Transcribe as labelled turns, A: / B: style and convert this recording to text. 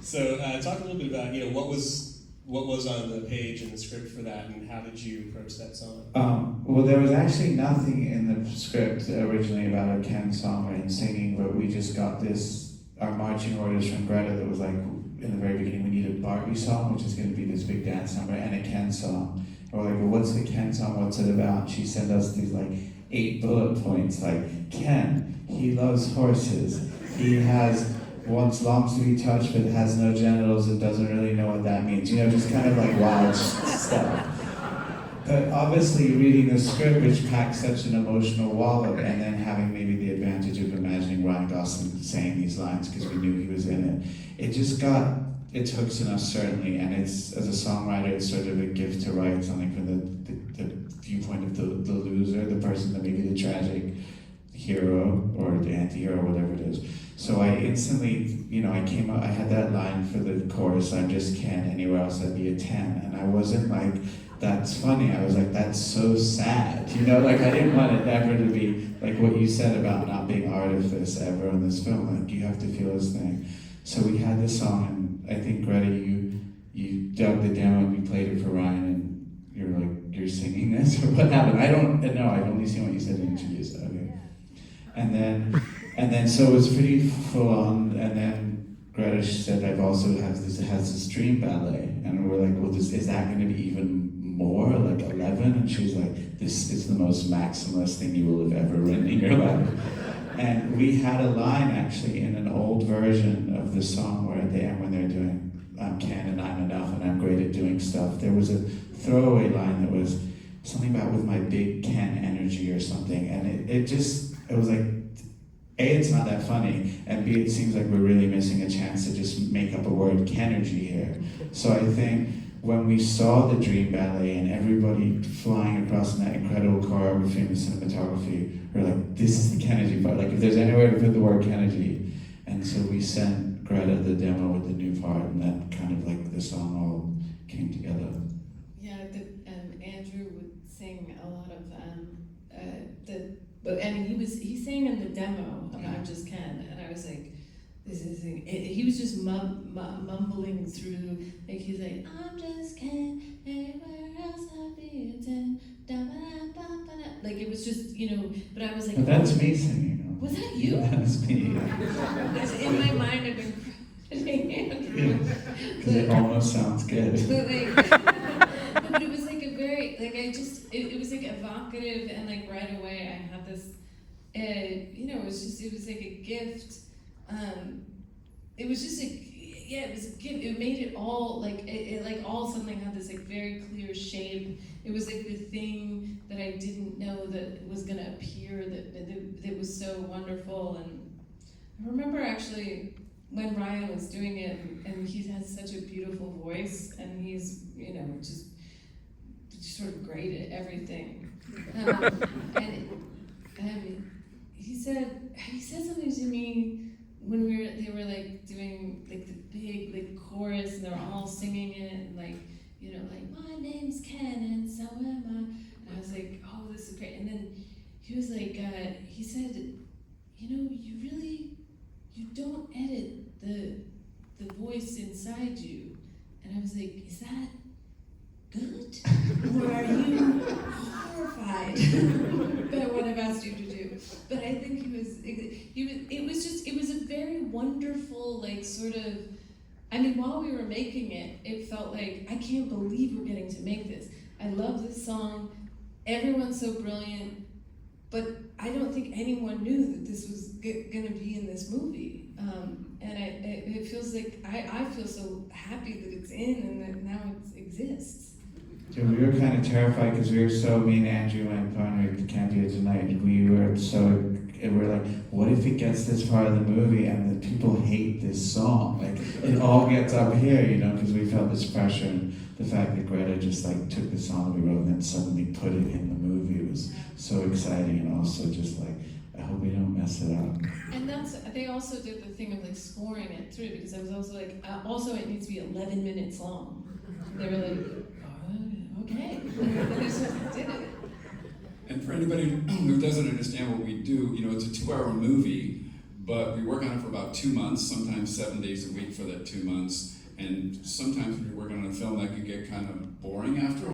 A: So talk a little bit about what was on the page and the script for that, and how did you approach that song?
B: Well, there was actually nothing in the script originally about a Ken song and singing, but we just got our marching orders from Greta that was like, in the very beginning, we need a Barbie song, which is going to be this big dance number, and a Ken song. And we're like, well, what's the Ken song? What's it about? And she sent us these 8 bullet points, like, Ken, he loves horses. He once longs to be touched but has no genitals and doesn't really know what that means. Just kind of wild stuff. But obviously reading the script, which packs such an emotional wallop, and then having maybe the advantage of imagining Ryan Gosling saying these lines because we knew he was in it, it just got its hooks in us, certainly. And it's, as a songwriter, it's sort of a gift to write something from the viewpoint of the loser, the person that maybe the tragic hero or the anti-hero, whatever it is. So I instantly, I came up, I had that line for the chorus, I'm just Ken, anywhere else I'd be a 10. And I wasn't like, that's funny. I was like, that's so sad. I didn't want it ever to be like what you said about not being artifice ever in this film. Like, you have to feel this thing. So we had this song, and I think, Greta, you dug the demo and you played it for Ryan, and you're like, you're singing this, or what happened? I don't know. I've only seen what you said in interviews. Okay. And then so it was pretty full on, and then Greta said, I've also has this dream ballet, and we're like, well, is that going to be even more, like 11? And she's like, this is the most maximalist thing you will have ever written in your life. And we had a line actually in an old version of the song where at the end when they're doing I'm Ken and I'm enough and I'm great at doing stuff, there was a throwaway line that was something about with my big Ken energy or something, and it was like, A, it's not that funny, and B, it seems like we're really missing a chance to just make up a word Kenergy here. So I think when we saw the Dream Ballet and everybody flying across in that incredible choreography and the cinematography, we're like, this is the Kenergy part. Like, if there's anywhere to put the word Kenergy. And so we sent Greta the demo with the new part, and then kind of like the song all came together.
C: Yeah, Andrew would sing a lot of but I mean, he sang in the demo of I'm Just Ken, and I was like, he was just mumbling through, like he's like, I'm just Ken, anywhere else I'd be a 10, like it was just, but I was like,
B: but that's me singing.
C: Was that you?
B: That's me.
C: In my mind, I've been crediting Andrew.
B: Because it almost sounds good.
C: But it was like a very, like it was like evocative, and like right away I had this, it was like a gift. It was just like, it was a gift. It made it all like, it like all suddenly had this like very clear shape. It was like the thing that I didn't know that was gonna appear that was so wonderful. And I remember actually when Ryan was doing it, and he has such a beautiful voice, and he's, just sort of great at everything. And he said something to me when they were like doing like the big like chorus, and they were all singing it, and like, like my name's Ken and so am I. And I was like, oh, this is great. And then he was like, he said, you don't edit the voice inside you. And I was like, is that good? Or are you horrified by what I've asked you to do? But I think it was a very wonderful, like, sort of, I mean, while we were making it, it felt like, I can't believe we're getting to make this. I love this song, everyone's so brilliant, but I don't think anyone knew that this was gonna be in this movie. And it feels like, I feel so happy that it's in and that now it exists.
B: Yeah, we were kind of terrified because me and Andrew and Connery can't do it tonight. We're like, what if it gets this far of the movie and the people hate this song? Like, it all gets up here, because we felt this pressure, and the fact that Greta just like took the song we wrote and then suddenly put it in the movie was so exciting, and also just like, I hope we don't mess it up.
C: And they also did the thing of like scoring it through, because I was also like, it needs to be 11 minutes long. They were like, okay. And they just did it.
D: And for anybody who doesn't understand what we do, it's a 2-hour movie, But we work on it for about 2 months, sometimes 7 days a week for that 2 months. And sometimes when you're working on a film, that can get kind of boring after a